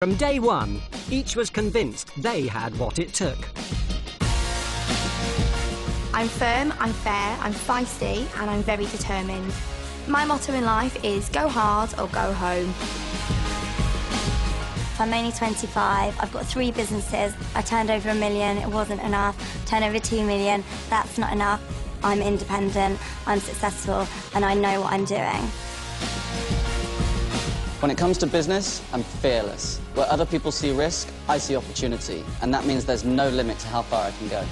From day one, each was convinced they had what it took. I'm firm, I'm fair, I'm feisty, and I'm very determined. My motto in life is go hard or go home. I'm only 25, I've got 3 businesses. I turned over £1 million, it wasn't enough. Turned over £2 million, that's not enough. I'm independent, I'm successful, and I know what I'm doing. When it comes to business, I'm fearless. Where other people see risk, I see opportunity, and that means there's no limit to how far I can go.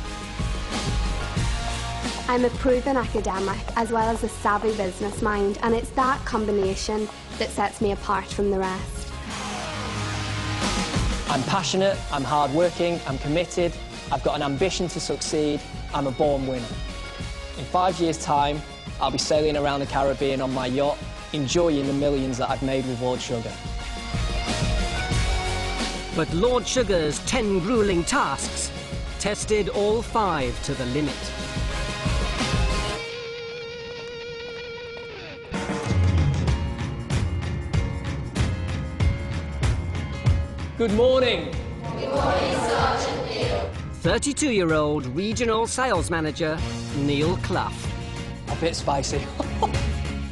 I'm a proven academic as well as a savvy business mind, and it's that combination that sets me apart from the rest. I'm passionate, I'm hard-working, I'm committed, I've got an ambition to succeed, I'm a born winner. In 5 years' time, I'll be sailing around the Caribbean on my yacht, enjoying the millions that I've made with Lord Sugar. But Lord Sugar's 10 gruelling tasks tested all 5 to the limit. Good morning. Good morning, Sergeant Neil. 32-year-old regional sales manager Neil Clough. A bit spicy.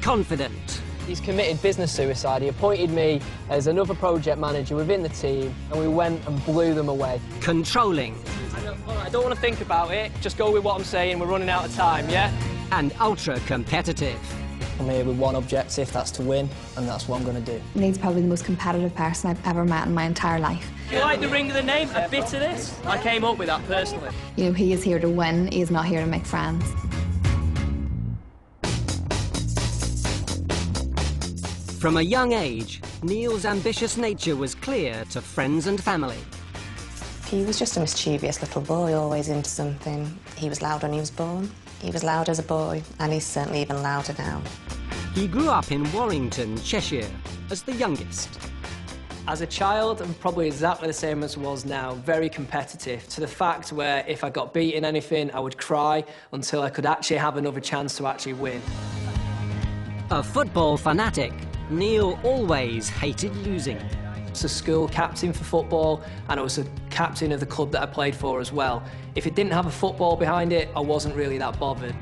Confident. He's committed business suicide. He appointed me as another project manager within the team, and we went and blew them away. Controlling. I don't want to think about it. Just go with what I'm saying. We're running out of time, yeah? And ultra-competitive. I'm here with one objective, that's to win, and that's what I'm going to do. Neil's probably the most competitive person I've ever met in my entire life. Do you like the ring of the name? A bit of this? I came up with that personally. You know, he is here to win, he is not here to make friends. From a young age, Neil's ambitious nature was clear to friends and family. He was just a mischievous little boy, always into something. He was loud when he was born. He was loud as a boy, and he's certainly even louder now. He grew up in Warrington, Cheshire, as the youngest. As a child, I'm probably exactly the same as I was now, very competitive, to the fact where if I got beaten anything, I would cry until I could actually have another chance to actually win. A football fanatic, Neil always hated losing. I was a school captain for football, and I was a captain of the club that I played for as well. If it didn't have a football behind it, I wasn't really that bothered.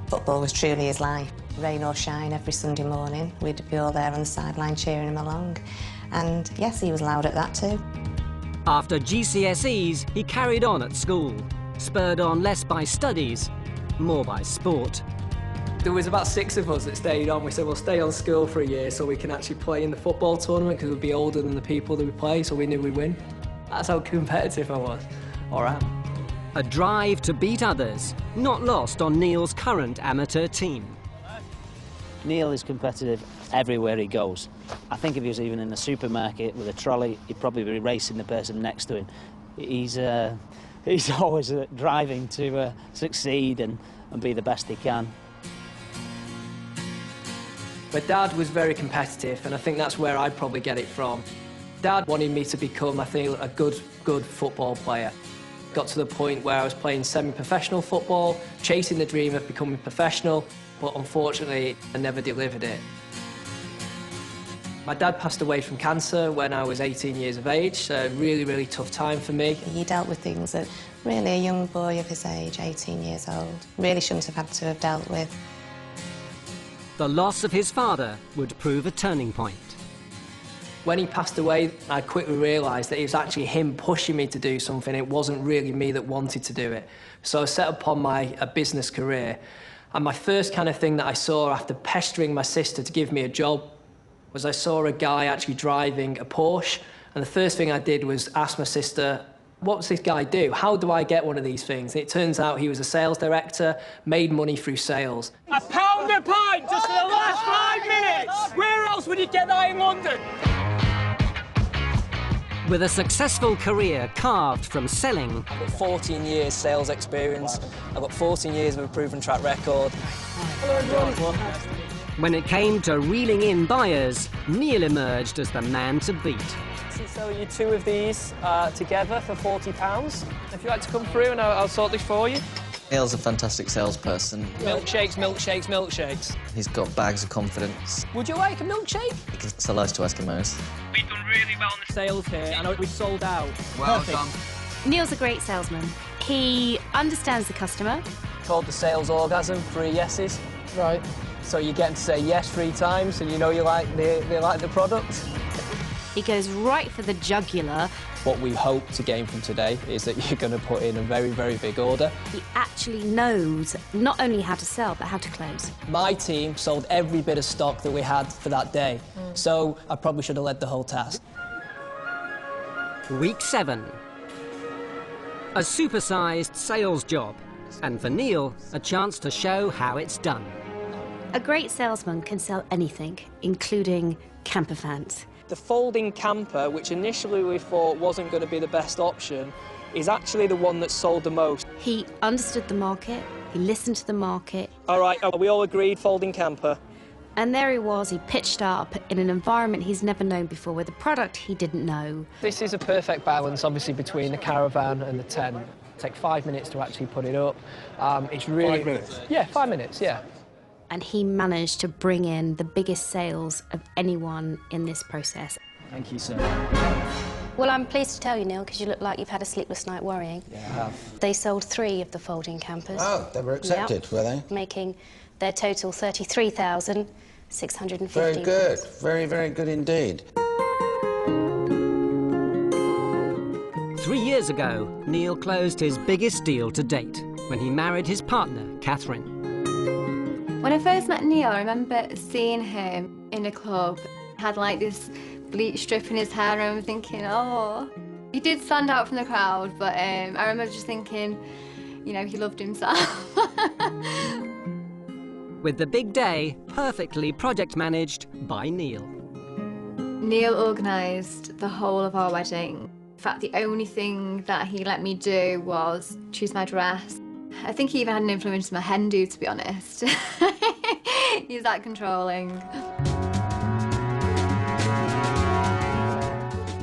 Football was truly his life. Rain or shine, every Sunday morning, we'd be all there on the sideline cheering him along. And yes, he was loud at that too. After GCSEs, he carried on at school, spurred on less by studies, more by sport. There was about 6 of us that stayed on. We said, we'll stay on school for a year so we can actually play in the football tournament because we'd be older than the people that we play, so we knew we'd win. That's how competitive I was, or am. A drive to beat others, not lost on Neil's current amateur team. Neil is competitive everywhere he goes. I think if he was even in the supermarket with a trolley, he'd probably be racing the person next to him. He's always driving to succeed and be the best he can. My dad was very competitive, and I think that's where I'd probably get it from. Dad wanted me to become, I think, a good football player. Got to the point where I was playing semi-professional football, chasing the dream of becoming professional, but unfortunately, I never delivered it. My dad passed away from cancer when I was 18 years of age, so really, really tough time for me. He dealt with things that really a young boy of his age, 18 years old, really shouldn't have had to have dealt with. The loss of his father would prove a turning point. When he passed away, I quickly realised that it was actually him pushing me to do something. It wasn't really me that wanted to do it. So I set upon my business career. And my first kind of thing that I saw after pestering my sister to give me a job was I saw a guy actually driving a Porsche. And the first thing I did was ask my sister, what does this guy do? How do I get one of these things? And it turns out he was a sales director, made money through sales. £1 a pint just for the last 5 minutes! Where else would you get that in London? With a successful career carved from selling. I've got 14 years sales experience. I've got 14 years of a proven track record. Hello, everyone. When it came to reeling in buyers, Neil emerged as the man to beat. So sell you 2 of these together for £40. If you'd like to come through and I'll sort this for you. Neil's a fantastic salesperson. Milkshakes, milkshakes, milkshakes. He's got bags of confidence. Would you like a milkshake? It's so nice to Eskimos. We've done really well on the sales here. I know we've sold out. Well done. Neil's a great salesman. He understands the customer. Called the sales orgasm, 3 yeses. Right. So you get them to say yes 3 times, and you know they like the product. He goes right for the jugular. What we hope to gain from today is that you're going to put in a very, very big order. He actually knows not only how to sell, but how to close. My team sold every bit of stock that we had for that day, so I probably should have led the whole task. Week 7. A supersized sales job, and for Neil, a chance to show how it's done. A great salesman can sell anything, including camper vans. The folding camper, which initially we thought wasn't going to be the best option, is actually the one that sold the most. He understood the market, he listened to the market. All right, are we all agreed, folding camper? And there he was, he pitched up in an environment he's never known before, with a product he didn't know. This is a perfect balance, obviously, between the caravan and the tent. It takes 5 minutes to actually put it up. It's really... 5 minutes? Yeah, 5 minutes, yeah. And he managed to bring in the biggest sales of anyone in this process. Thank you, sir. Well, I'm pleased to tell you, Neil, because you look like you've had a sleepless night worrying. Yeah, I have. They sold 3 of the folding campers. Oh, they were accepted, were they? Making their total 33,650. Very good. Very, very good indeed. 3 years ago, Neil closed his biggest deal to date when he married his partner, Catherine. When I first met Neil, I remember seeing him in a club. Had like this bleach strip in his hair, and I remember thinking, oh. He did stand out from the crowd, but I remember just thinking, you know, he loved himself. With the big day perfectly project managed by Neil. Neil organised the whole of our wedding. In fact, the only thing that he let me do was choose my dress. I think he even had an influence on my hen do, to be honest. He's that controlling.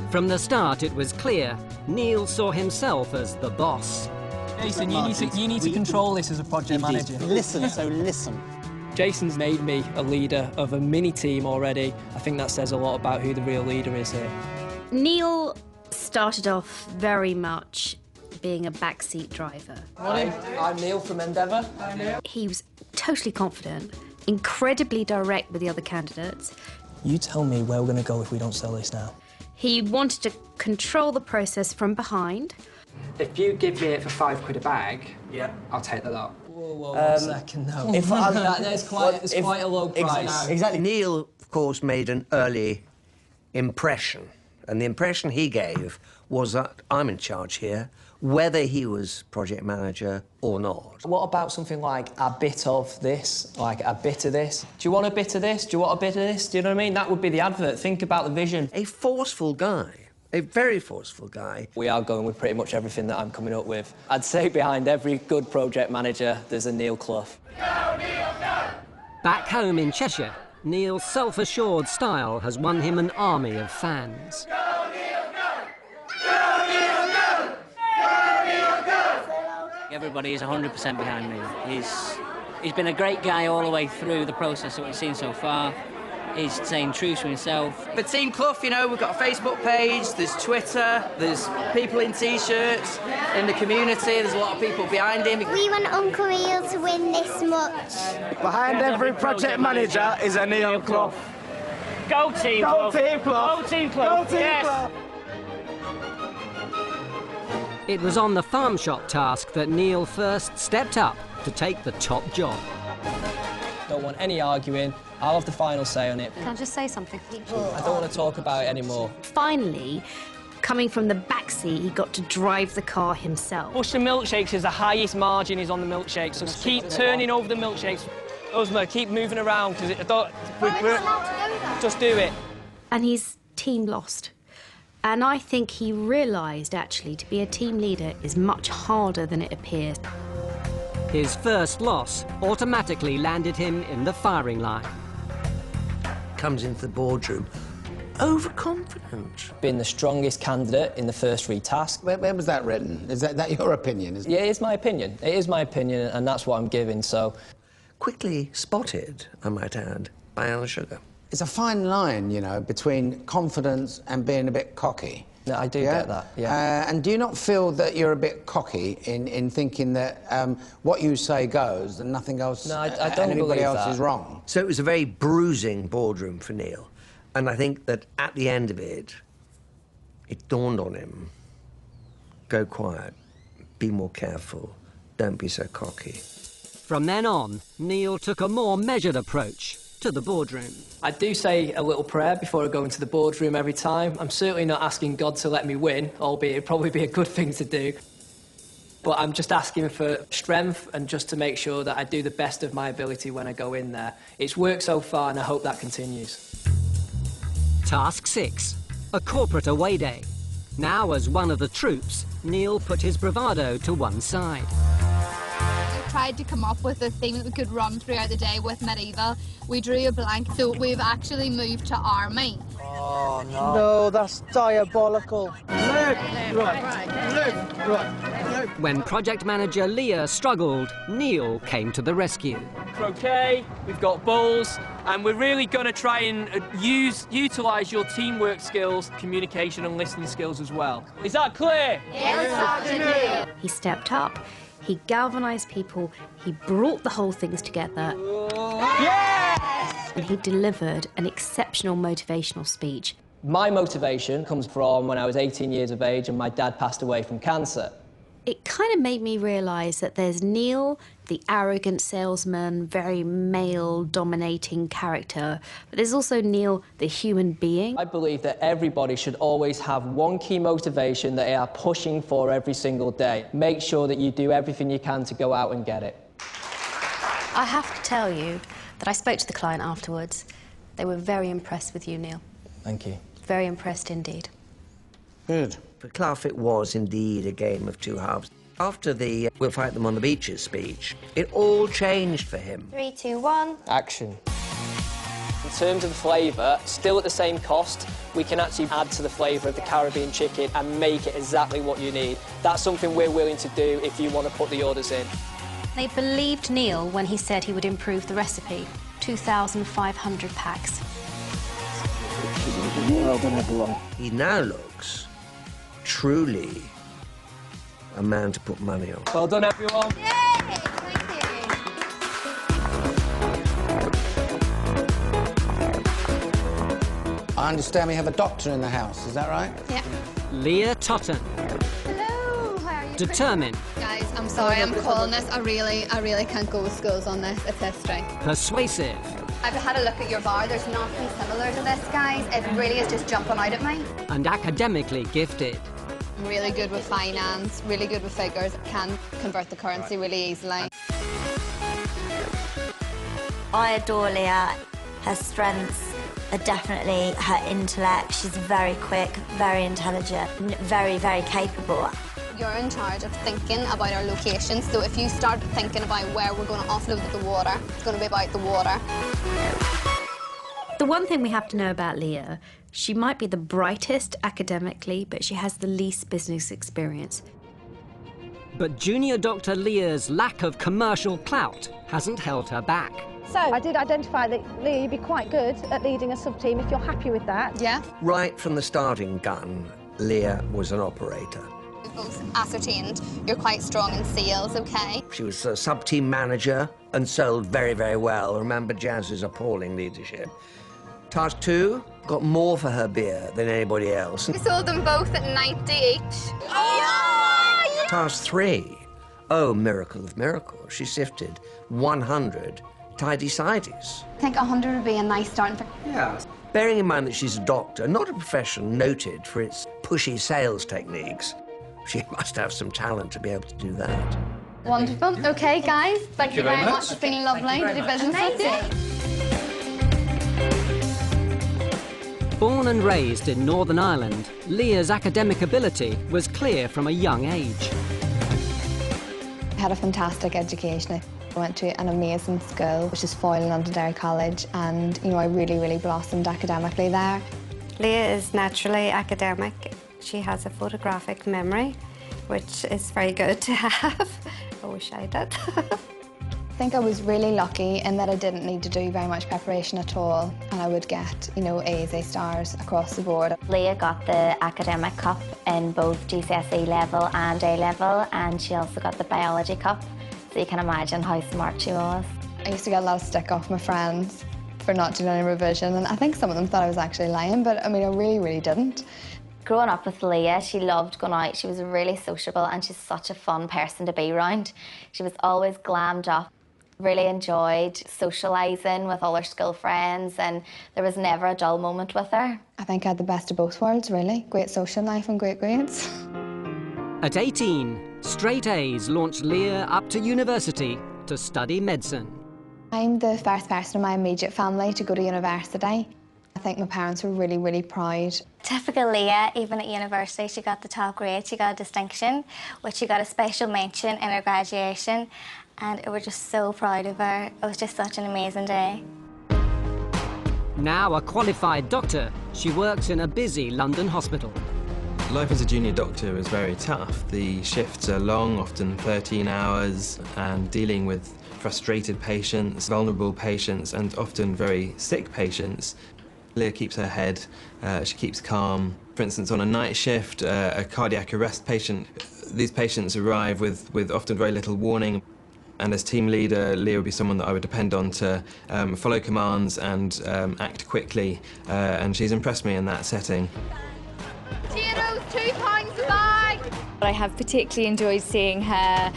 From the start, it was clear Neil saw himself as the boss. Jason, you need to control this as a project manager. Listen, so listen. Jason's made me a leader of a mini-team already. I think that says a lot about who the real leader is here. Neil started off very much being a backseat driver. Morning. I'm Neil from Endeavour. He was totally confident, incredibly direct with the other candidates. You tell me where we're going to go if we don't sell this now. He wanted to control the process from behind. If you give me it for £5 a bag, yeah, I'll take that up. Whoa, 1 second, no. It's quite a low price. Exactly. Neil, of course, made an early impression, and the impression he gave was that I'm in charge here, whether he was project manager or not. What about something like a bit of this, like a bit of this? Do you want a bit of this? Do you want a bit of this? Do you know what I mean? That would be the advert. Think about the vision. A forceful guy, a very forceful guy. We are going with pretty much everything that I'm coming up with. I'd say behind every good project manager, there's a Neil Clough. Go, Neil, go! Back home in Cheshire, Neil's self-assured style has won him an army of fans. Go, Neil, go! Go, Neil, go! Go, Neil, go! Everybody is 100% behind me. He's been a great guy all the way through the process that we've seen so far. He's staying true to himself. The Team Clough, you know, we've got a Facebook page, there's Twitter, there's people in T-shirts, in the community, there's a lot of people behind him. We want Uncle Neil to win this much. Behind every project manager is a Neil Clough. Go Team Clough! Go Team Clough! Go Team Clough! Go Team Yes. Clough! It was on the farm shop task that Neil first stepped up to take the top job. Don't want any arguing. I'll have the final say on it. Can I just say something? I don't want to talk about it anymore. Finally, coming from the backseat, he got to drive the car himself. Push the milkshakes is the highest margin is on the milkshakes, so keep turning over the milkshakes. Uzma, keep moving around, because just do it. And his team lost. And I think he realised, actually, to be a team leader is much harder than it appears. His first loss automatically landed him in the firing line. Comes into the boardroom overconfident. Being the strongest candidate in the first three tasks. Where was that written? Is that your opinion? Yeah, it is my opinion. It is my opinion, and that's what I'm giving, so... Quickly spotted, I might add, by Alan Sugar. It's a fine line, you know, between confidence and being a bit cocky. No, I do get that, yeah. And do you not feel that you're a bit cocky in thinking that what you say goes and nothing else, no, I don't and anybody believe else that. is wrong? So it was a very bruising boardroom for Neil. And I think that at the end of it, it dawned on him, go quiet, be more careful, don't be so cocky. From then on, Neil took a more measured approach to the boardroom. I do say a little prayer before I go into the boardroom every time. I'm certainly not asking God to let me win, albeit it'd probably be a good thing to do. But I'm just asking for strength and just to make sure that I do the best of my ability when I go in there. It's worked so far and I hope that continues. Task 6, a corporate away day. Now, as one of the troops, Neil put his bravado to one side. We tried to come up with a theme that we could run throughout the day with medieval. We drew a blank, so we've actually moved to army. Oh, no. No, that's diabolical. Left, right. When project manager Leah struggled, Neil came to the rescue. Croquet, we've got bowls, and we're really going to try and utilise your teamwork skills, communication and listening skills as well. Is that clear? Yes, He stepped up, he galvanised people, he brought the whole things together. Yes! And he delivered an exceptional motivational speech. My motivation comes from when I was 18 years of age and my dad passed away from cancer. It kind of made me realise that there's Neil, the arrogant salesman, very male-dominating character, but there's also Neil, the human being. I believe that everybody should always have one key motivation that they are pushing for every single day. Make sure that you do everything you can to go out and get it. I have to tell you that I spoke to the client afterwards. They were very impressed with you, Neil. Thank you. Very impressed indeed. Good. For Clough, it was indeed a game of two halves. After the "we'll fight them on the beaches" speech, it all changed for him. 3, 2, 1. Action. In terms of the flavour, still at the same cost, we can actually add to the flavour of the Caribbean chicken and make it exactly what you need. That's something we're willing to do if you want to put the orders in. They believed Neil when he said he would improve the recipe. 2,500 packs. Well done, everyone. He now looks truly a man to put money on. Well done, everyone. I understand we have a doctor in the house, is that right? Yeah. Leah Totten. Hello, how are you? Determined. Guys, I'm sorry, I'm calling this. I really can't go with schools on this. It's history. Persuasive. I've had a look at your bar. There's nothing similar to this, guys. It really is just jumping out at me. And academically gifted. I'm really good with finance, really good with figures, can convert the currency really easily. I adore Leah. Her strengths are definitely her intellect. She's very quick, very intelligent, very, very capable. You're in charge of thinking about our locations, so if you start thinking about where we're going to offload the water, it's going to be about the water. The one thing we have to know about Leah, she might be the brightest academically, but she has the least business experience. But junior Dr. Leah's lack of commercial clout hasn't held her back. So I did identify that, Leah, you'd be quite good at leading a sub-team if you're happy with that. Yeah. Right from the starting gun, Leah was an operator. We've both ascertained you're quite strong in sales, OK? She was a sub-team manager and sold very, very well. Remember Jazz's appalling leadership. Task 2 got more for her beer than anybody else. We sold them both at 90 each. Oh! Yeah! Task 3, oh, miracle of miracles, she sifted 100 tidy-sides. I think 100 would be a nice starting for... Yeah. Bearing in mind that she's a doctor, not a profession noted for its pushy sales techniques, she must have some talent to be able to do that. Wonderful. OK, guys, thank you very much. It's been lovely to do business with you. Born and raised in Northern Ireland, Leah's academic ability was clear from a young age. I had a fantastic education. I went to an amazing school, which is Foyle Londonderry College, and I really blossomed academically there. Leah is naturally academic. She has a photographic memory, which is very good to have. I wish I did. I think I was really lucky in that I didn't need to do very much preparation at all, and I would get, you know, A's, A stars across the board. Leah got the academic cup in both GCSE level and A level, and she also got the biology cup, so you can imagine how smart she was. I used to get a lot of stick off my friends for not doing any revision, and I think some of them thought I was actually lying, but I mean, I really didn't. Growing up with Leah, she loved going out. She was really sociable, and she's such a fun person to be around. She was always glammed up. Really enjoyed socialising with all her school friends, and there was never a dull moment with her. I think I had the best of both worlds, really. Great social life and great grades. At 18, straight A's launched Leah up to university to study medicine. I'm the first person in my immediate family to go to university. I think my parents were really proud. Typical Leah, even at university, she got the top grade. She got a distinction, which she got a special mention in her graduation. And we were just so proud of her. It was just such an amazing day. Now a qualified doctor, she works in a busy London hospital. Life as a junior doctor is very tough. The shifts are long, often 13 hours, and dealing with frustrated patients, vulnerable patients, and often very sick patients. Leah keeps her head, she keeps calm. For instance, on a night shift, a cardiac arrest patient, these patients arrive with often very little warning. And as team leader, Leah would be someone that I would depend on to follow commands and act quickly, and she's impressed me in that setting. Potatoes, £2 a bag. I have particularly enjoyed seeing her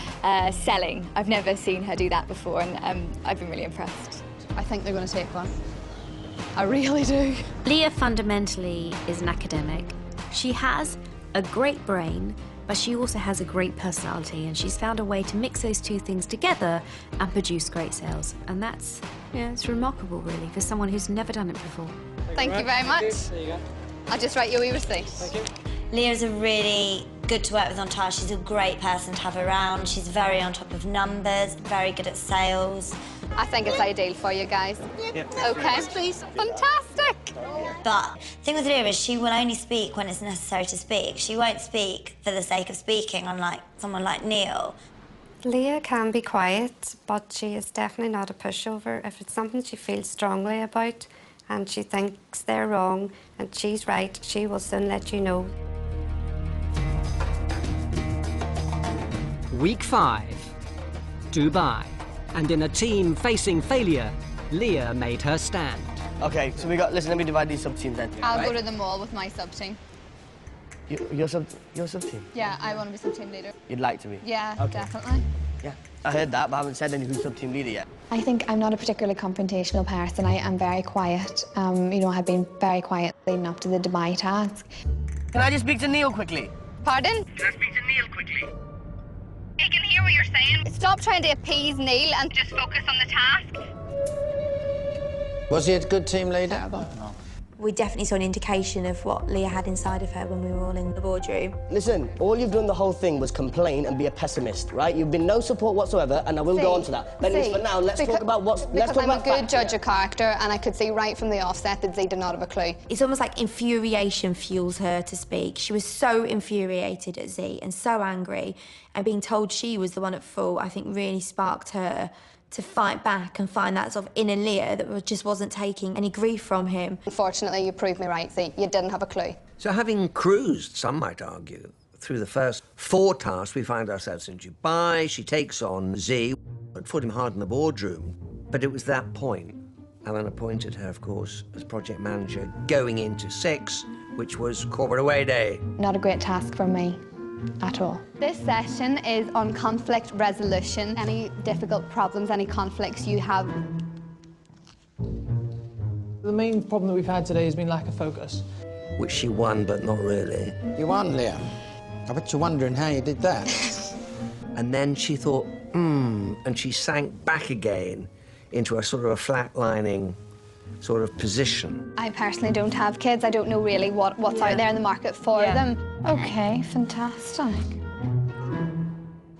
selling. I've never seen her do that before, and I've been really impressed. I think they're going to take one. I really do. Leah fundamentally is an academic. She has a great brain, but she also has a great personality, and she's found a way to mix those two things together and produce great sales. And that's, yeah, it's remarkable, really, for someone who's never done it before. Thank you very much. There you go. I'll just write you a wee receipt. Thank you. Leah's a really good to work with on task. She's a great person to have around. She's very on top of numbers, very good at sales. I think it's ideal for you guys. Yep. Okay, please. Fantastic. But the thing with Leah is she will only speak when it's necessary to speak. She won't speak for the sake of speaking, unlike someone like Neil. Leah can be quiet, but she is definitely not a pushover. If it's something she feels strongly about and she thinks they're wrong and she's right, she will soon let you know. Week 5, Dubai. And in a team facing failure, Leah made her stand. Okay, so listen, let me divide these sub-teams then. I'll go to the mall with my sub-team. Your sub-team? Yeah, I want to be sub-team leader. You'd like to be? Yeah, okay. Definitely. Yeah, I heard that, but I haven't said anything sub-team leader yet. I think I'm not a particularly confrontational person. I am very quiet. You know, I've been very quiet leading up to the Dubai task. Can I just speak to Neil quickly? Pardon? Can I speak to Neil quickly? I can hear what you're saying. Stop trying to appease Neil and just focus on the task. Was he a good team leader? Terrible. We definitely saw an indication of what Leah had inside of her when we were all in the boardroom. Listen, all you've done the whole thing was complain and be a pessimist, right? You've been no support whatsoever, and I will go on to that. But for now, let's talk about what's... Because I'm a good judge of character, and I could see right from the offset that Zee did not have a clue. It's almost like infuriation fuels her to speak. She was so infuriated at Zee and so angry, and being told she was the one at fault, I think really sparked her to fight back and find that sort of inner Leah that just wasn't taking any grief from him. Unfortunately, you proved me right, Zee. You didn't have a clue. So having cruised, some might argue, through the first 4 tasks, we find ourselves in Dubai. She takes on Zee. It fought him hard in the boardroom. But it was that point. Alan appointed her, of course, as project manager going into 6, which was corporate away day. Not a great task for me. At all. This session is on conflict resolution. Any difficult problems, any conflicts you have. The main problem that we've had today has been lack of focus. Which she won, but not really. You won, Leah. I bet you're wondering how you did that. And then she thought, and she sank back again into a sort of a flatlining sort of position. I personally don't have kids. I don't know really what's out there in the market for them. Okay, fantastic.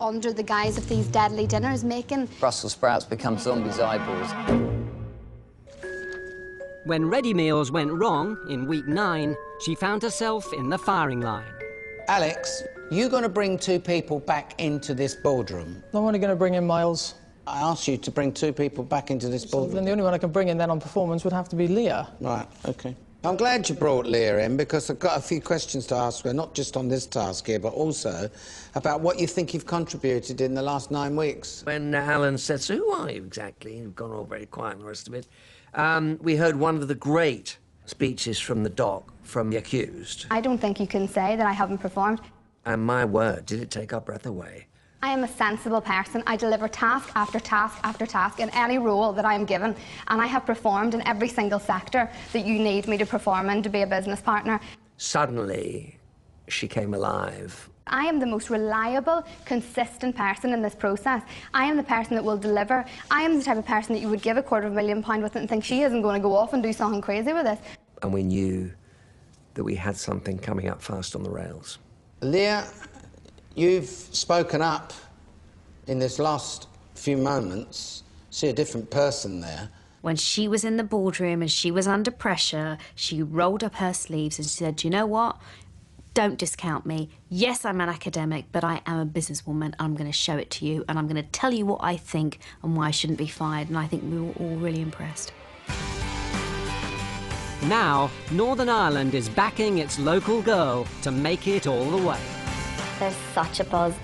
Under the guise of these deadly dinners, making Brussels sprouts become zombies' eyeballs. When ready meals went wrong in week 9, she found herself in the firing line. Alex, you going to bring 2 people back into this boardroom? I'm only going to bring in Miles. I asked you to bring 2 people back into this boardroom. Then the only one I can bring in then on performance would have to be Leah. Right, OK. I'm glad you brought Leah in, because I've got a few questions to ask her, not just on this task here, but also about what you think you've contributed in the last 9 weeks. When Alan said, so who are you exactly? You've gone all very quiet and the rest of it. We heard one of the great speeches from the doc, from the accused. I don't think you can say that I haven't performed. And my word, did it take our breath away. I am a sensible person. I deliver task after task after task in any role that I am given, and I have performed in every single sector that you need me to perform in to be a business partner. Suddenly, she came alive. I am the most reliable, consistent person in this process. I am the person that will deliver. I am the type of person that you would give £250,000 with and think she isn't going to go off and do something crazy with this. And we knew that we had something coming up fast on the rails. Leah, you've spoken up in this last few moments. See a different person there. When she was in the boardroom and she was under pressure, she rolled up her sleeves and she said, "Do you know what? Don't discount me. Yes, I'm an academic, but I am a businesswoman. I'm going to show it to you, and I'm going to tell you what I think and why I shouldn't be fired." And I think we were all really impressed. Now, Northern Ireland is backing its local girl to make it all the way. There's such a buzz.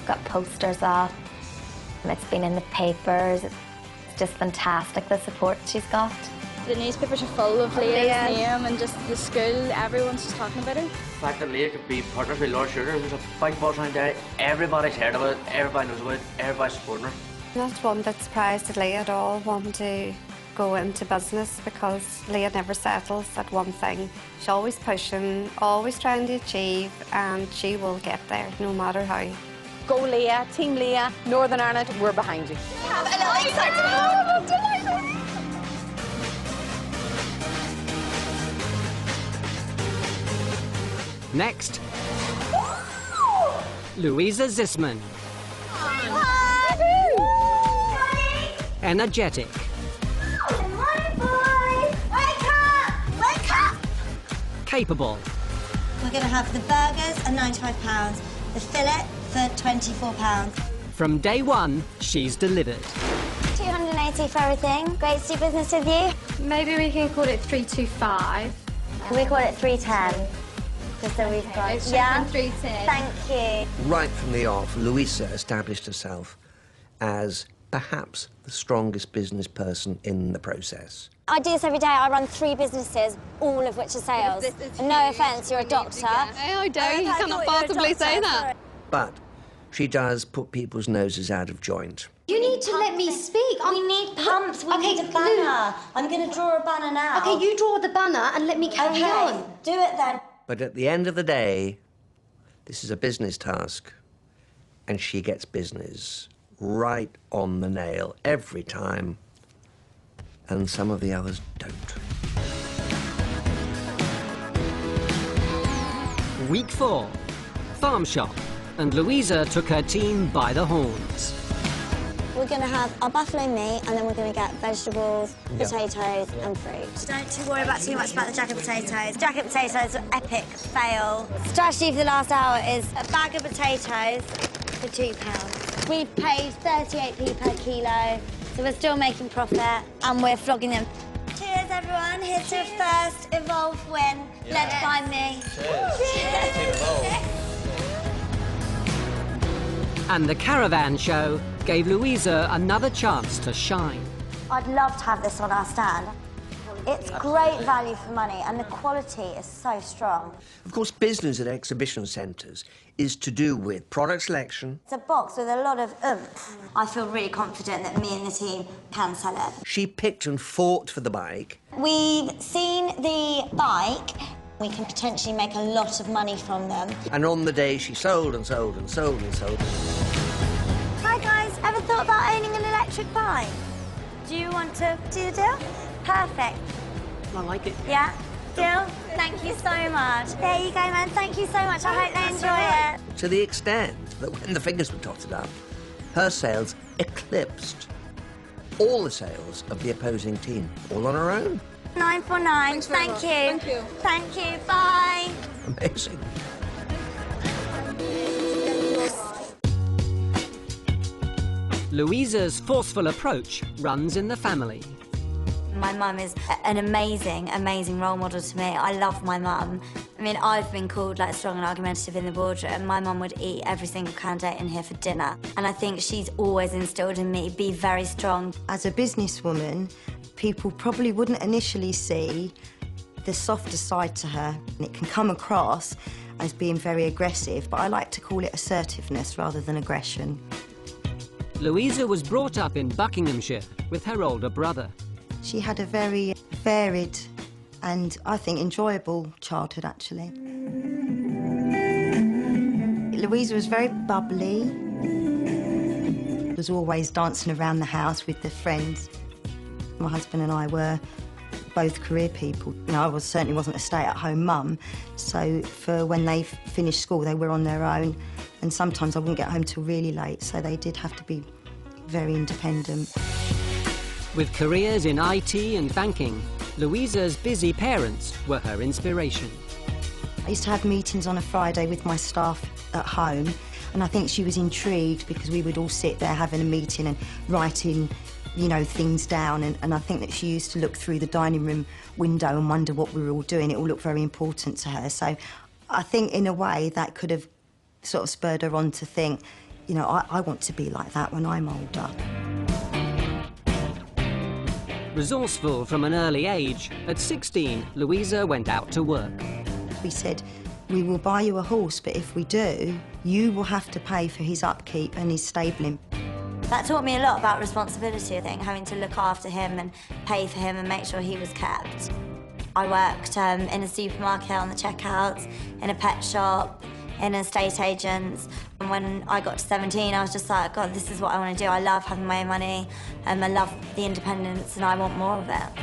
Got posters up. It's been in the papers. It's just fantastic, the support she's got. The newspapers are full of Leah's name, and just the school, everyone's just talking about her. The fact that Leah could be partners with Lord Sugar, there's a big buzz around there. Everybody's heard about it, everybody knows about it, everybody's supporting her. Not one bit surprised at Leah at all, wanting to go into business, because Leah never settles at one thing. She's always pushing, always trying to achieve, and she will get there, no matter how. Go Leah, Team Leah, Northern Ireland, we're behind you. Next, Louisa Zisman. Energetic. Capable. We're going to have the burgers at £95, the fillet for £24. From day one, she's delivered. 280 for everything. Great to do business with you. Maybe we can call it 325. Can we call it 310? Just so we've got... It should have been 310. Thank you. Right from the off, Louisa established herself as perhaps the strongest business person in the process. I do this every day. I run 3 businesses, all of which are sales. And no offence, you're a doctor. How dare you? You cannot possibly say that. But she does put people's noses out of joint. You need to let me speak. We need pumps. We need a banner. I'm going to draw a banner now. OK, you draw the banner and let me carry on. Do it then. But at the end of the day, this is a business task, and she gets business right on the nail every time, and some of the others don't. Week 4, farm shop, and Louisa took her team by the horns. We're going to have our buffalo meat, and then we're going to get vegetables, potatoes and fruit. Don't worry about too much about the jacket potatoes. Jacket potatoes are epic fail. Strategy for the last hour is a bag of potatoes for £2. We've paid 38p per kilo, so we're still making profit, and we're flogging them. Cheers, everyone. Here's to first Evolve win, led by me. Cheers. And the caravan show gave Louisa another chance to shine. I'd love to have this on our stand. It's great value for money, and the quality is so strong. Of course, business at exhibition centres is to do with product selection. It's a box with a lot of oomph. I feel really confident that me and the team can sell it. She picked and fought for the bike. We've seen the bike. We can potentially make a lot of money from them. And on the day, she sold and sold and sold and sold. Hi, guys. Ever thought about owning an electric bike? Do you want to do the deal? Perfect. I like it. Yeah? Deal? Thank you so much. There you go, man. Thank you so much. I hope they enjoy it. To the extent that when the figures were totted up, her sales eclipsed all the sales of the opposing team, all on her own. 949. Thank you. Thank you. Thank you. Bye. Amazing. Louisa's forceful approach runs in the family. My mum is an amazing, amazing role model to me. I love my mum. I mean, I've been called like strong and argumentative in the boardroom. My mum would eat every single candidate in here for dinner. And I think she's always instilled in me, be very strong. As a businesswoman, people probably wouldn't initially see the softer side to her. And it can come across as being very aggressive, but I like to call it assertiveness rather than aggression. Louisa was brought up in Buckinghamshire with her older brother. She had a very varied and, I think, enjoyable childhood, actually. Louisa was very bubbly. Was always dancing around the house with the friends. My husband and I were both career people. You know, I certainly wasn't a stay-at-home mum, so for when they finished school, they were on their own, and sometimes I wouldn't get home till really late, so they did have to be very independent. With careers in IT and banking, Louisa's busy parents were her inspiration. I used to have meetings on a Friday with my staff at home, and I think she was intrigued because we would all sit there having a meeting and writing, you know, things down, and I think that she used to look through the dining room window and wonder what we were all doing. It all looked very important to her, so I think in a way that could have sort of spurred her on to think, you know, I want to be like that when I'm older. Resourceful from an early age, at 16, Louisa went out to work. We said, we will buy you a horse, but if we do, you will have to pay for his upkeep and his stabling. That taught me a lot about responsibility, I think, having to look after him and pay for him and make sure he was kept. I worked in a supermarket on the checkouts, in a pet shop, in an estate agent's. And when I got to 17, I was just like, God, this is what I want to do. I love having my own money, I love the independence, and I want more of it.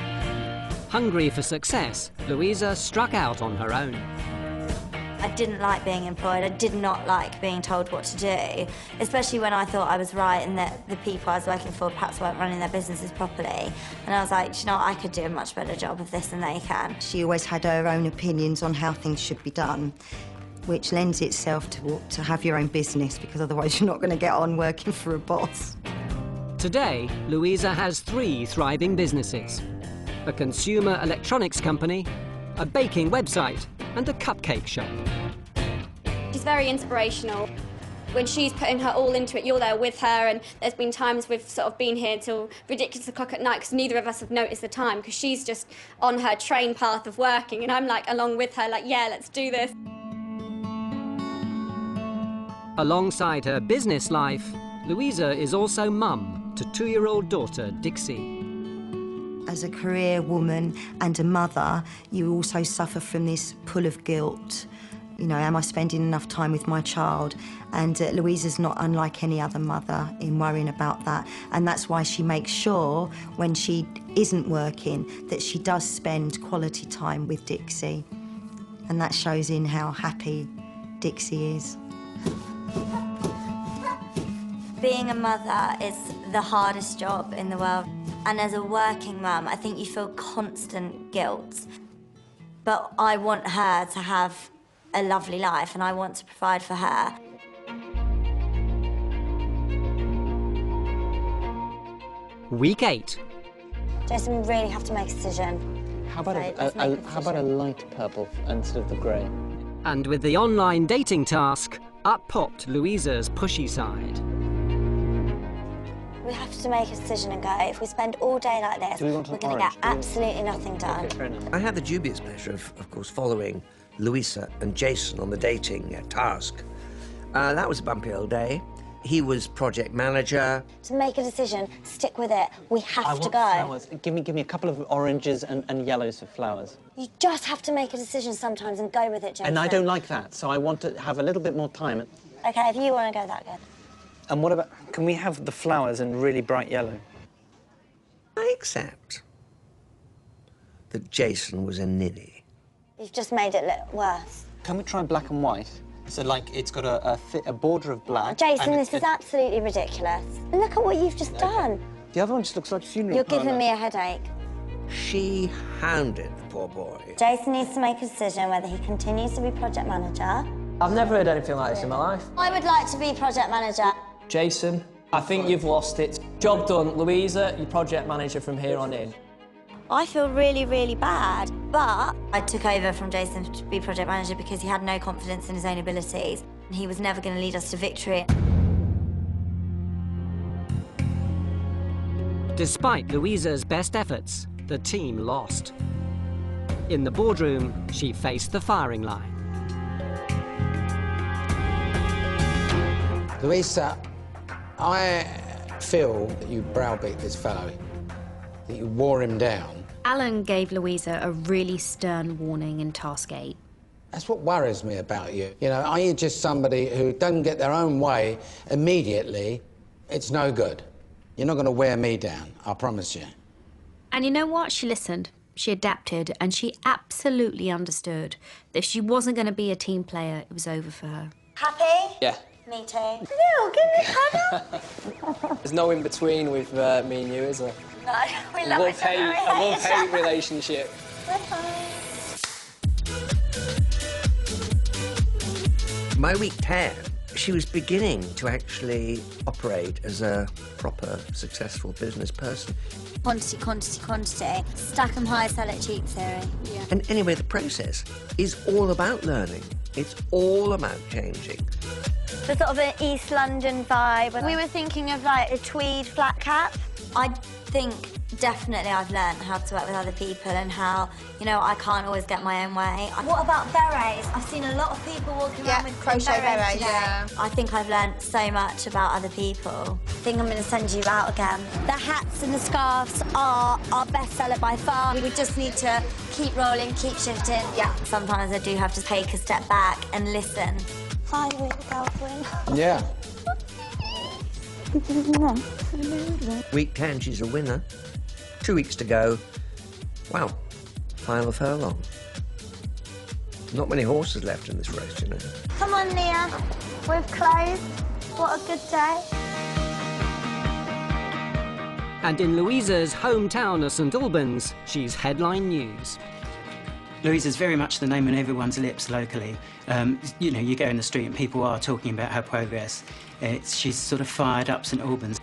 Hungry for success, Louisa struck out on her own. I didn't like being employed. I did not like being told what to do, especially when I thought I was right and that the people I was working for perhaps weren't running their businesses properly. And I was like, you know, I could do a much better job of this than they can. She always had her own opinions on how things should be done, which lends itself to have your own business, because otherwise you're not going to get on working for a boss. Today, Louisa has 3 thriving businesses: a consumer electronics company, a baking website, and a cupcake shop. She's very inspirational. When she's putting her all into it, you're there with her, and there's been times we've sort of been here till ridiculous o'clock at night because neither of us have noticed the time, because she's just on her train path of working, and I'm like along with her, like, yeah, let's do this. Alongside her business life, Louisa is also mum to 2-year-old daughter Dixie. As a career woman and a mother, you also suffer from this pull of guilt. You know, am I spending enough time with my child? And Louisa's not unlike any other mother in worrying about that. And that's why she makes sure, when she isn't working, that she does spend quality time with Dixie. And that shows in how happy Dixie is. Being a mother is the hardest job in the world. And as a working mum, I think you feel constant guilt. But I want her to have a lovely life, and I want to provide for her. Week 8. Jason, we really have to make a decision. How about a light purple instead of the grey? And with the online dating task, up popped Louisa's pushy side. We have to make a decision and go. If we spend all day like this, we're going to get absolutely nothing done. Okay, I had the dubious pleasure of course, following Louisa and Jason on the dating task. That was a bumpy old day. He was project manager. To make a decision, stick with it. We have to go. Flowers. Give me a couple of oranges and yellows for flowers. You just have to make a decision sometimes and go with it, Jason. And I don't like that, so I want to have a little bit more time. OK, if you want to go that good. And what about, can we have the flowers in really bright yellow? I accept that Jason was a ninny. You've just made it look worse. Can we try black and white? So, like, it's got a border of black. Jason, this is absolutely ridiculous. Look at what you've just done. The other one just looks like funeral You're parlour. giving me a headache. She hounded the poor boy. Jason needs to make a decision whether he continues to be project manager. I've never heard anything like this in my life. I would like to be project manager. Jason, I think you've lost it. Job done. Louisa, you're project manager from here on in. I feel really, really bad, but I took over from Jason to be project manager because he had no confidence in his own abilities. And he was never going to lead us to victory. Despite Louisa's best efforts, the team lost. In the boardroom, she faced the firing line. Louisa, I feel that you browbeat this fellow, that you wore him down. Alan gave Louisa a really stern warning in Task 8. That's what worries me about you. You know, are you just somebody who doesn't get their own way immediately? It's no good. You're not going to wear me down, I promise you. And you know what? She listened, she adapted, and she absolutely understood that if she wasn't going to be a team player, it was over for her. Happy? Yeah. Me too. No, give me a cuddle. There's no in-between with me and you, is there? No, we love each other. A love-hate relationship. By week 10, she was beginning to actually operate as a proper, successful business person. Quantity, quantity, quantity. Stack 'em high, sell it cheap theory. Yeah. And anyway, the process is all about learning. It's all about changing. The sort of an East London vibe. We were thinking of like a tweed flat cap. I think definitely I've learned how to work with other people and how, you know, I can't always get my own way. What about berets? I've seen a lot of people walking around with crochet berets today. Yeah. I think I've learned so much about other people. I think I'm going to send you out again. The hats and the scarves are our best seller by far. We just need to keep rolling, keep shifting. Yeah. Sometimes I do have to take a step back and listen. Hi, weird girlfriend. Yeah. Week 10, she's a winner. 2 weeks to go. Wow, final furlong. Not many horses left in this race, you know. Come on, Leah. We've closed. What a good day. And in Louisa's hometown of St Albans, she's headline news. Louisa's very much the name on everyone's lips locally. You know, you go in the street and people are talking about her progress. She's sort of fired up St Albans.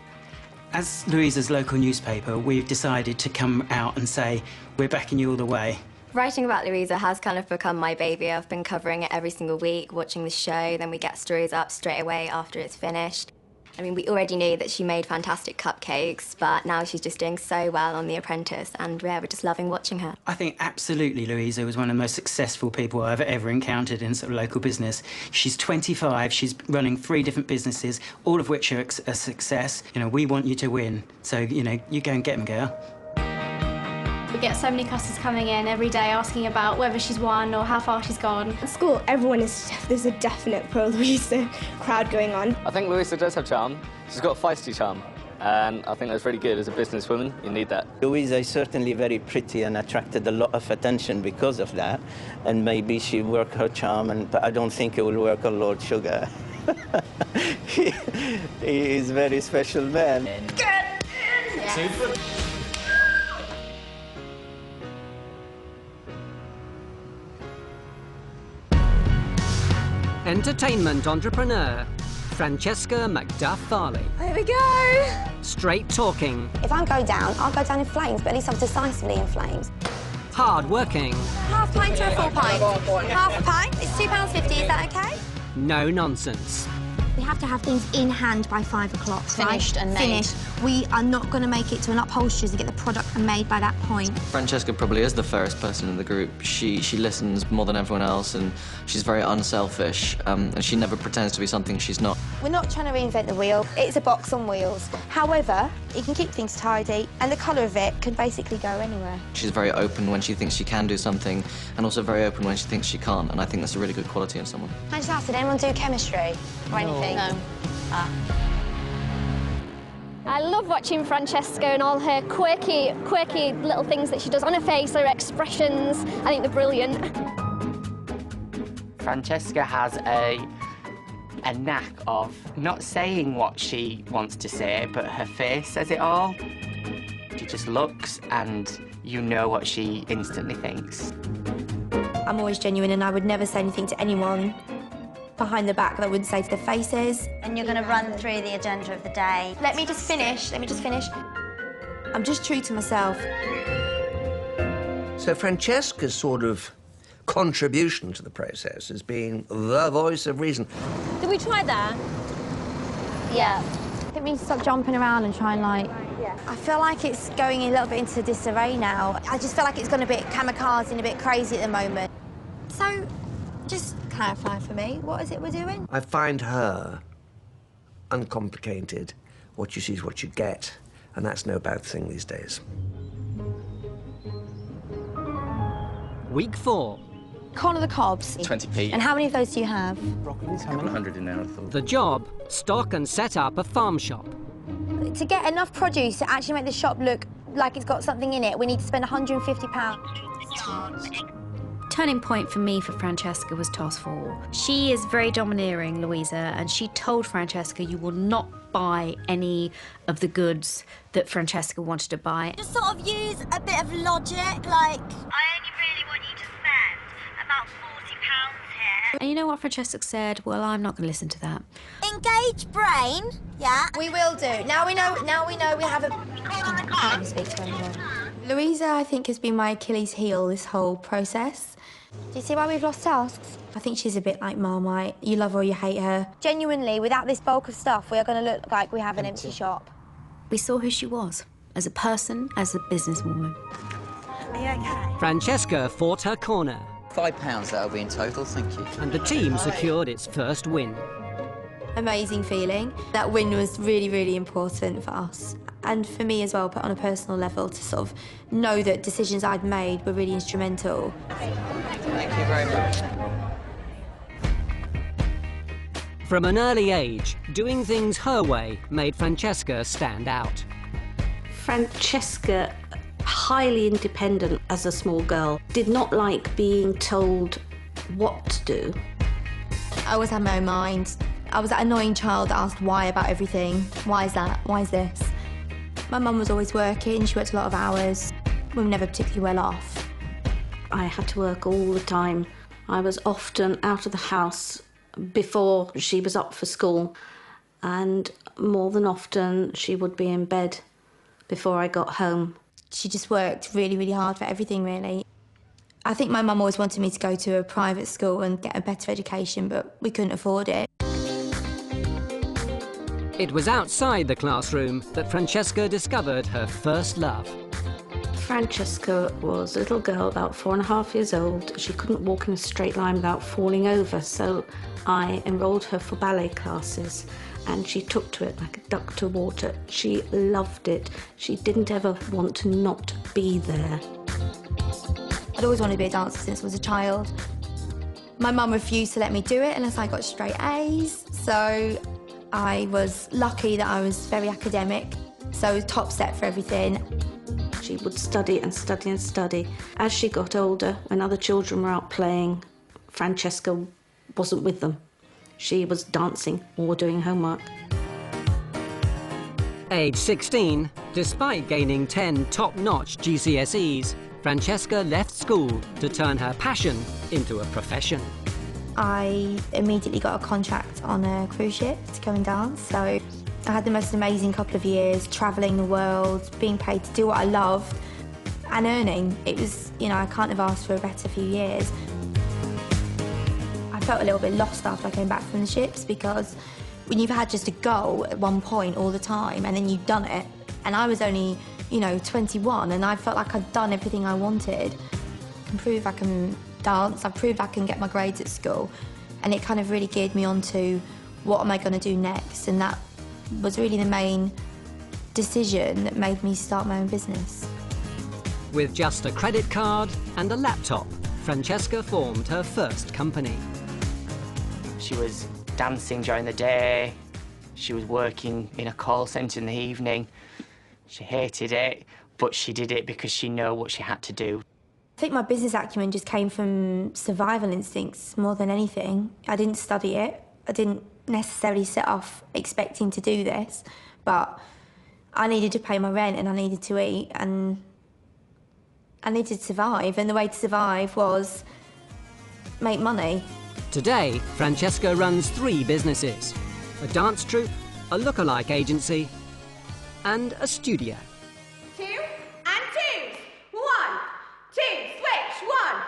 As Louisa's local newspaper, we've decided to come out and say, we're backing you all the way. Writing about Louisa has kind of become my baby. I've been covering it every single week, watching the show, then we get stories up straight away after it's finished. I mean, we already knew that she made fantastic cupcakes, but now she's just doing so well on The Apprentice, and yeah, we're just loving watching her. I think absolutely Louisa was one of the most successful people I've ever encountered in sort of local business. She's 25, she's running 3 different businesses, all of which are a success. You know, we want you to win, so, you know, you go and get them, girl. We get so many customers coming in every day asking about whether she's won or how far she's gone. At school, there's a definite pro-Louisa crowd going on. I think Louisa does have charm. She's got a feisty charm, and I think that's really good. As a businesswoman, you need that. Louisa is certainly very pretty and attracted a lot of attention because of that, and maybe she worked her charm, but I don't think it will work on Lord Sugar. he is a very special man. Get in! Super. Entertainment entrepreneur, Francesca Macduff Farley. Here we go. Straight talking. If I go down, I'll go down in flames, but at least I'm decisively in flames. Hard working. Half pint to a full pint. Half a pint, it's £2.50, is that okay? No nonsense. We have to have things in hand by 5 o'clock, right? Finished and made. Finished. We are not going to make it to an upholsterer's and get the product made by that point. Francesca probably is the fairest person in the group. She listens more than everyone else, and she's very unselfish, and she never pretends to be something she's not. We're not trying to reinvent the wheel. It's a box on wheels. However, it can keep things tidy, and the colour of it can basically go anywhere. She's very open when she thinks she can do something, and also very open when she thinks she can't, and I think that's a really good quality in someone. Can I just ask, did anyone do chemistry or anything? No. Ah. I love watching Francesca and all her quirky little things that she does on her face, her expressions. I think they're brilliant. Francesca has a knack of not saying what she wants to say, but her face says it all. She just looks and you know what she instantly thinks. I'm always genuine and I would never say anything to anyone behind the back that I wouldn't say to their faces. And you're going to run through the agenda of the day. Let me just finish. I'm just true to myself. So Francesca's sort of contribution to the process has been the voice of reason. Did we try that? Yeah. I think we need to stop jumping around and try and, like... Yeah. I feel like it's going a little bit into disarray now. I just feel like it's gone a bit kamikaze and a bit crazy at the moment. So, just clarify for me, what is it we're doing? I find her uncomplicated. What you see is what you get, and that's no bad thing these days. Week 4. Corn of the cobs. 20p. And how many of those do you have? Broccoli's a couple of hundred in there, I thought. The job, stock and set up a farm shop. To get enough produce to actually make the shop look like it's got something in it, we need to spend £150. Turning point for me for Francesca was task 4. She is very domineering, Louisa, and she told Francesca you will not buy any of the goods that Francesca wanted to buy. Just sort of use a bit of logic, like, I only really want you to spend about £40 here. And you know what Francesca said? Well, I'm not going to listen to that. Engage brain, yeah? We will do. Now we know we have a... I can't even speak to anyone. Louisa, I think, has been my Achilles heel this whole process. Do you see why we've lost tasks? I think she's a bit like Marmite. You love her or you hate her. Genuinely, without this bulk of stuff, we are going to look like we have an empty shop. We saw who she was, as a person, as a businesswoman. Are you OK? Francesca fought her corner. £5 that'll be in total, thank you. And the team secured its first win. Amazing feeling. That win was really, really important for us. And for me as well, but on a personal level, to sort of know that decisions I'd made were really instrumental. Thank you very much. From an early age, doing things her way made Francesca stand out. Francesca, highly independent as a small girl, did not like being told what to do. I always had my own mind. I was that annoying child that asked why about everything. Why is that? Why is this? My mum was always working, she worked a lot of hours. We were never particularly well off. I had to work all the time. I was often out of the house before she was up for school, and more than often she would be in bed before I got home. She just worked really, really hard for everything, really. I think my mum always wanted me to go to a private school and get a better education, but we couldn't afford it. It was outside the classroom that Francesca discovered her first love. Francesca was a little girl, about 4.5 years old. She couldn't walk in a straight line without falling over, so I enrolled her for ballet classes, and she took to it like a duck to water. She loved it. She didn't ever want to not be there. I'd always wanted to be a dancer since I was a child. My mum refused to let me do it unless I got straight A's, so I was lucky that I was very academic, so top set for everything. She would study and study and study. As she got older, when other children were out playing, Francesca wasn't with them. She was dancing or doing homework. Age 16, despite gaining 10 top-notch GCSEs, Francesca left school to turn her passion into a profession. I immediately got a contract on a cruise ship to go and dance, so I had the most amazing couple of years, travelling the world, being paid to do what I loved, and earning. It was, you know, I can't have asked for a better few years. I felt a little bit lost after I came back from the ships, because when you've had just a goal at one point all the time, and then you've done it, and I was only, you know, 21, and I felt like I'd done everything I wanted. I can prove I can dance, I proved I can get my grades at school, and it kind of really geared me on to what am I going to do next, and that was really the main decision that made me start my own business. With just a credit card and a laptop, Francesca formed her first company. She was dancing during the day, she was working in a call centre in the evening. She hated it, but she did it because she knew what she had to do. I think my business acumen just came from survival instincts more than anything. I didn't study it. I didn't necessarily set off expecting to do this, but I needed to pay my rent and I needed to eat, and I needed to survive, and the way to survive was make money. Today, Francesca runs 3 businesses: a dance troupe, a lookalike agency, and a studio. 2 and 2. 1, 2, switch, 1,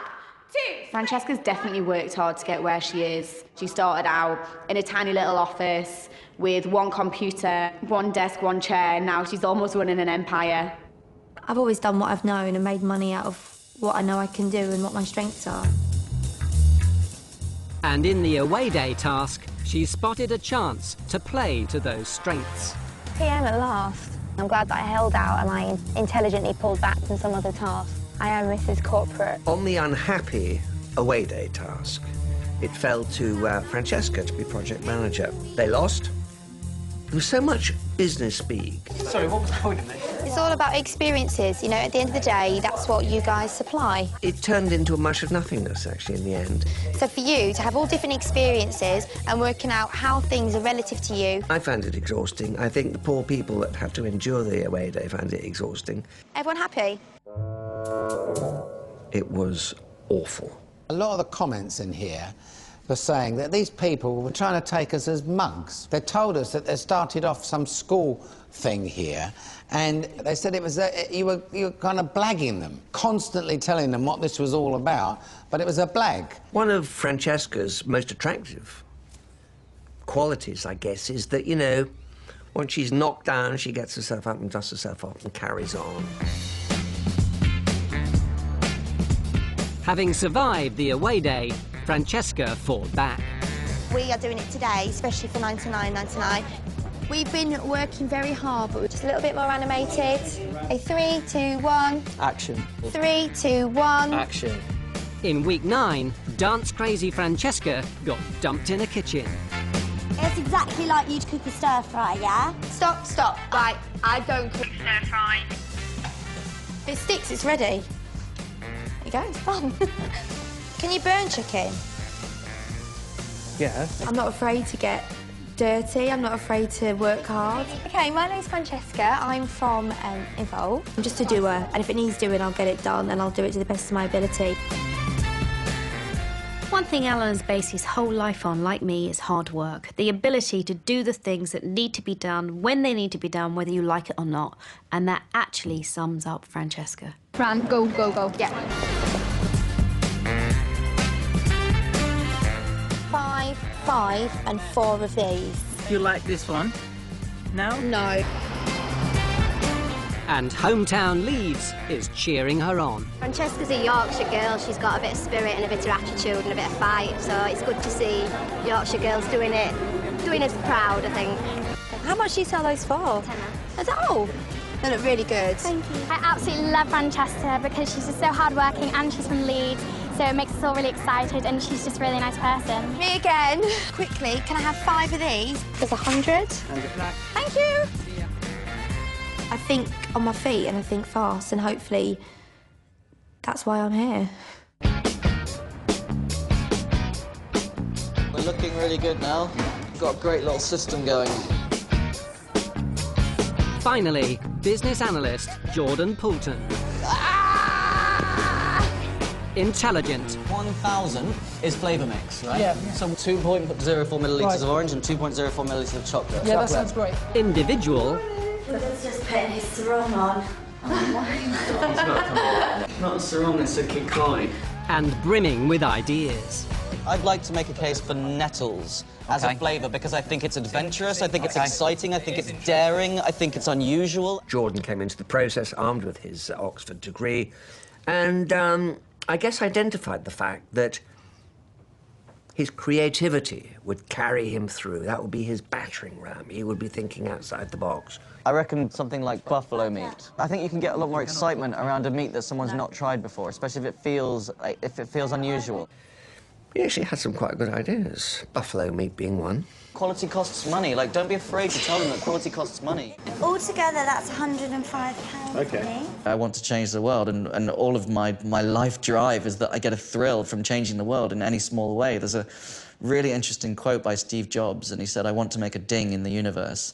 2. Francesca's definitely worked hard to get where she is. She started out in a tiny little office with 1 computer, 1 desk, 1 chair. Now she's almost running an empire. I've always done what I've known and made money out of what I know I can do and what my strengths are. And in the away day task, she's spotted a chance to play to those strengths. PM at last. I'm glad that I held out and I intelligently pulled back from some other tasks. I am Mrs. Corporate. On the unhappy away day task, it fell to Francesca to be project manager. They lost. There was so much business speak. Sorry, what was the point of this? It's all about experiences, you know, at the end of the day, that's what you guys supply. It turned into a much of nothingness, actually, in the end. So for you to have all different experiences and working out how things are relative to you. I found it exhausting. I think the poor people that had to endure the away day found it exhausting. Everyone happy? It was awful. A lot of the comments in here were saying that these people were trying to take us as mugs. They told us that they started off some school thing here, and they said it was you were kind of blagging them, constantly telling them what this was all about, but it was a blag. One of Francesca's most attractive qualities, I guess, is that, you know, once she's knocked down, she gets herself up and dusts herself off and carries on. Having survived the away day, Francesca fought back. We are doing it today, especially for £99.99. We've been working very hard, but we're just a little bit more animated. A 3, 2, 1. Action. 3, 2, 1. Action. In week 9, dance-crazy Francesca got dumped in a kitchen. It's exactly like you'd cook a stir-fry, yeah? Stop, stop. Right, I don't cook stir-fry. If it sticks, it's ready. There you go, it's fun. Can you burn chicken? Yeah. I'm not afraid to get dirty. I'm not afraid to work hard. OK, my name's Francesca. I'm from Evolve. I'm just a doer, and if it needs doing, I'll get it done, and I'll do it to the best of my ability. One thing Alan has based his whole life on, like me, is hard work. The ability to do the things that need to be done when they need to be done, whether you like it or not. And that actually sums up Francesca. Fran, go, go, go. Yeah. 5, 5 and 4 of these. You like this one? No? No. And hometown Leeds is cheering her on. Francesca's a Yorkshire girl. She's got a bit of spirit and a bit of attitude and a bit of fight, so it's good to see Yorkshire girls doing us proud, I think. How much do you sell those for? Tenner. Oh, they look really good. Thank you. I absolutely love Francesca because she's just so hardworking and she's from Leeds, so it makes us all really excited, and she's just a really nice person. Me again. Quickly, can I have 5 of these? There's 100. Thank you. I think on my feet and I think fast, and hopefully that's why I'm here. We're looking really good now. We've got a great little system going. Finally, business analyst Jordan Poulton. Intelligent. 1,000 is flavour mix, right? Yeah. So 2.04 millilitres of orange and 2.04 millilitres of chocolate. Yeah, that sounds great. Individual. Let's just putting his sarong on. Not a sarong, it's a kikoi. And brimming with ideas. I'd like to make a case for nettles as a flavour because I think it's adventurous, I think it's exciting, I think it's daring, I think it's unusual. Jordan came into the process armed with his Oxford degree and I guess identified the fact that his creativity would carry him through. That would be his battering ram. He would be thinking outside the box. I reckon something like buffalo meat. I think you can get a lot more excitement around a meat that someone's not tried before, especially if it feels unusual. He actually had some quite good ideas, buffalo meat being one. Quality costs money. Like, don't be afraid to tell them that quality costs money. Altogether, that's £105 Okay. for me. I want to change the world, and all of my life drive is that I get a thrill from changing the world in any small way. There's a really interesting quote by Steve Jobs, and he said, "I want to make a ding in the universe."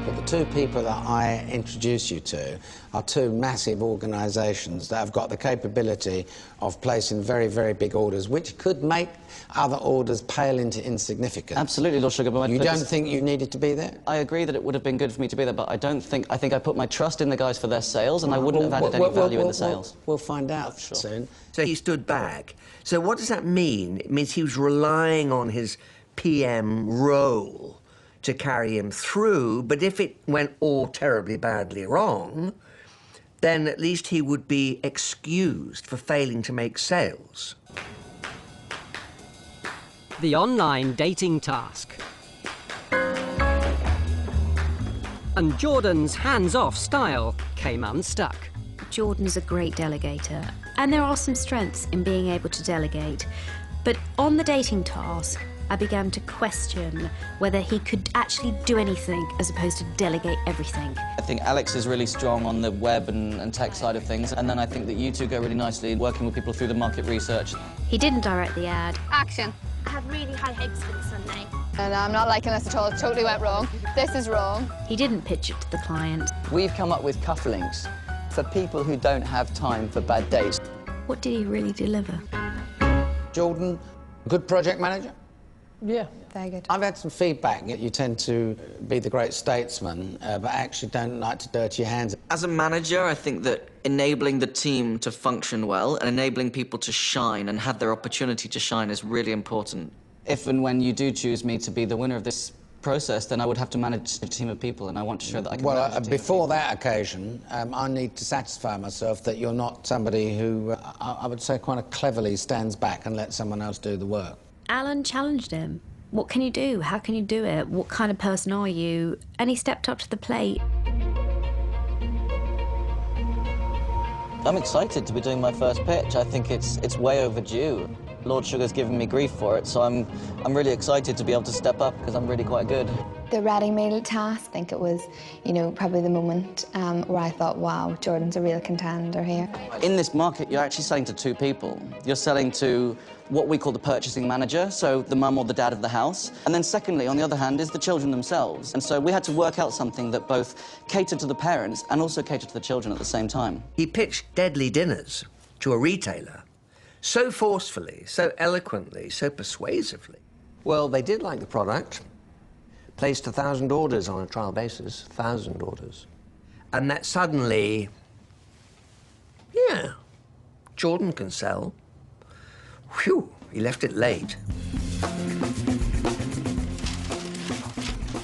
But the two people that I introduce you to are two massive organisations that have got the capability of placing very, very big orders, which could make other orders pale into insignificance. Absolutely, Lord Sugar, but you don't think you needed to be there? I agree that it would have been good for me to be there, but I think I put my trust in the guys for their sales, and I wouldn't have added any value in the sales. We'll find out soon. So he stood back. So what does that mean? It means he was relying on his PM role to carry him through, but if it went all terribly badly wrong, then at least he would be excused for failing to make sales. The online dating task. And Jordan's hands-off style came unstuck. Jordan is a great delegator, and there are some strengths in being able to delegate. But on the dating task, I began to question whether he could actually do anything as opposed to delegate everything. I think Alex is really strong on the web and tech side of things, and then I think that you two go really nicely working with people through the market research. He didn't direct the ad. Action. I have really high hopes for this Sunday. And I'm not liking this at all. It totally went wrong. This is wrong. He didn't pitch it to the client. We've come up with cufflinks for people who don't have time for bad dates. What did he really deliver? Jordan, good project manager? Yeah. Very good. I've had some feedback that you tend to be the great statesman, but actually don't like to dirty your hands. As a manager, I think that enabling the team to function well and enabling people to shine and have their opportunity to shine is really important. If and when you do choose me to be the winner of this process, then I would have to manage a team of people, and I want to show that I can manage a team before that occasion, I need to satisfy myself that you're not somebody who, I would say, kind of cleverly stands back and lets someone else do the work. Alan challenged him. What can you do? How can you do it? What kind of person are you? And he stepped up to the plate. I'm excited to be doing my first pitch. I think it's way overdue. Lord Sugar's given me grief for it, so I'm really excited to be able to step up because I'm really quite good. The ready meal task, I think it was, you know, probably the moment where I thought, wow, Jordan's a real contender here. In this market, you're actually selling to two people. You're selling to what we call the purchasing manager, so the mum or the dad of the house. And then secondly, on the other hand, is the children themselves. And so we had to work out something that both catered to the parents and also catered to the children at the same time. He pitched deadly dinners to a retailer so forcefully, so eloquently, so persuasively. Well, they did like the product. Placed 1,000 orders on a trial basis, 1,000 orders. And that suddenly, yeah, Jordan can sell. Phew, he left it late.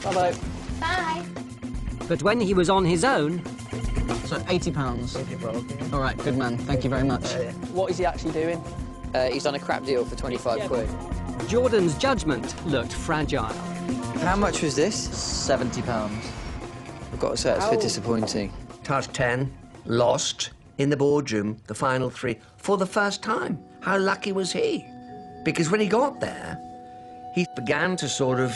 Bye-bye. Bye. But when he was on his own... So, £80. All right, good man. Thank you very much. What is he actually doing? He's done a crap deal for 25 quid. Jordan's judgment looked fragile. How much was this? £70. I've got to say, it's a bit disappointing. Task 10, lost in the boardroom, the final three, for the first time. How lucky was he? Because when he got there, he began to sort of,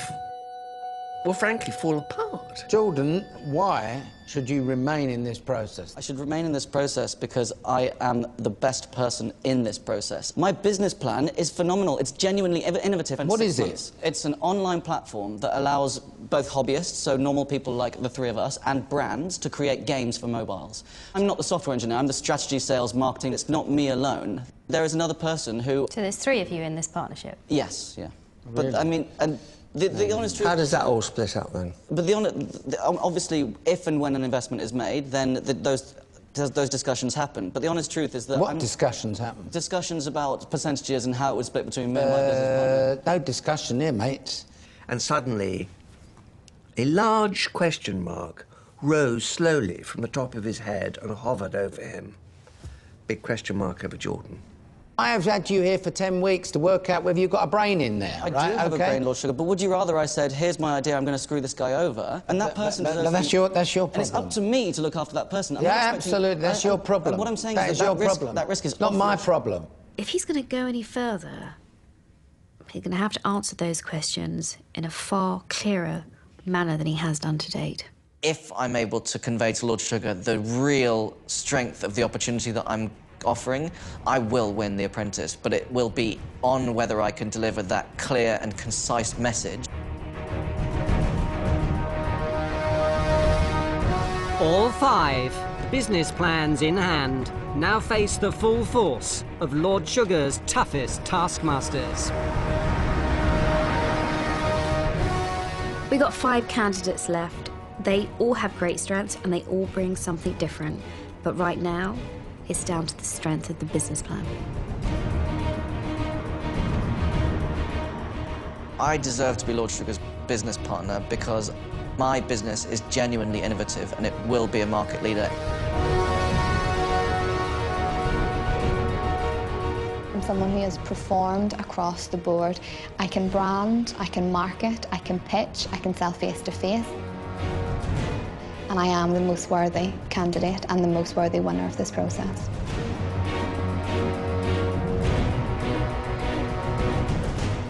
well, frankly, fall apart. Jordan, why should you remain in this process? I should remain in this process because I am the best person in this process. My business plan is phenomenal. It's genuinely innovative. And What is it? It's an online platform that allows both hobbyists, so normal people like the three of us, and brands to create games for mobiles. I'm not the software engineer. I'm the strategy, sales, marketing. It's not me alone. There is another person who... So there's three of you in this partnership? Yes, yeah. Really? But, I mean... The honest truth... How does that all split up, then? But obviously, if and when an investment is made, then those discussions happen. But the honest truth is that... What discussions happen? Discussions about percentages and how it would split between me and my business partner. No discussion here, mate. And suddenly, a large question mark rose slowly from the top of his head and hovered over him. Big question mark over Jordan. I have had you here for 10 weeks to work out whether you've got a brain in there, I do have a brain, Lord Sugar, but would you rather I said, here's my idea, I'm going to screw this guy over, and that person... That's your problem. And it's up to me to look after that person. Yeah, absolutely, that's your problem. And what I'm saying is that that risk is... not my problem. If he's going to go any further, he's going to have to answer those questions in a far clearer manner than he has done to date. If I'm able to convey to Lord Sugar the real strength of the opportunity that I'm offering, I will win The Apprentice, but it will be on whether I can deliver that clear and concise message. All 5, business plans in hand, now face the full force of Lord Sugar's toughest taskmasters. We got 5 candidates left. They all have great strengths and they all bring something different. But right now, it's down to the strength of the business plan. I deserve to be Lord Sugar's business partner because my business is genuinely innovative and it will be a market leader. I'm someone who has performed across the board. I can brand, I can market, I can pitch, I can sell face-to-face. And I am the most worthy candidate and the most worthy winner of this process.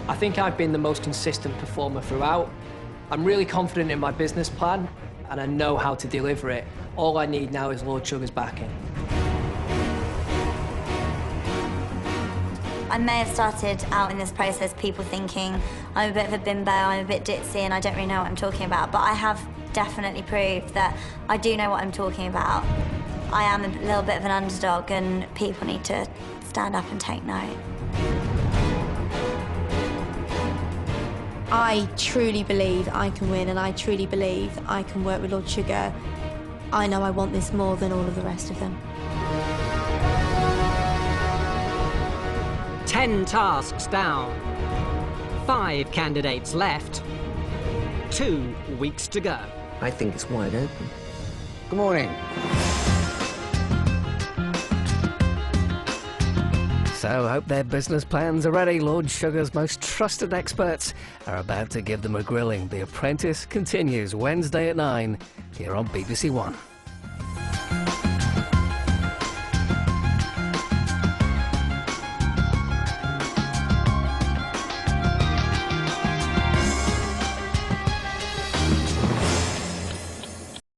I think I've been the most consistent performer throughout. I'm really confident in my business plan and I know how to deliver it. All I need now is Lord Sugar's backing. I may have started out in this process people thinking I'm a bit of a bimbo, I'm a bit ditzy and I don't really know what I'm talking about, but I have definitely proved that I do know what I'm talking about. I am a little bit of an underdog and people need to stand up and take note. I truly believe I can win and I truly believe I can work with Lord Sugar. I know I want this more than all of the rest of them. 10 tasks down. 5 candidates left. 2 weeks to go. I think it's wide open. Good morning. So, hope their business plans are ready. Lord Sugar's most trusted experts are about to give them a grilling. The Apprentice continues Wednesday at 9 here on BBC One.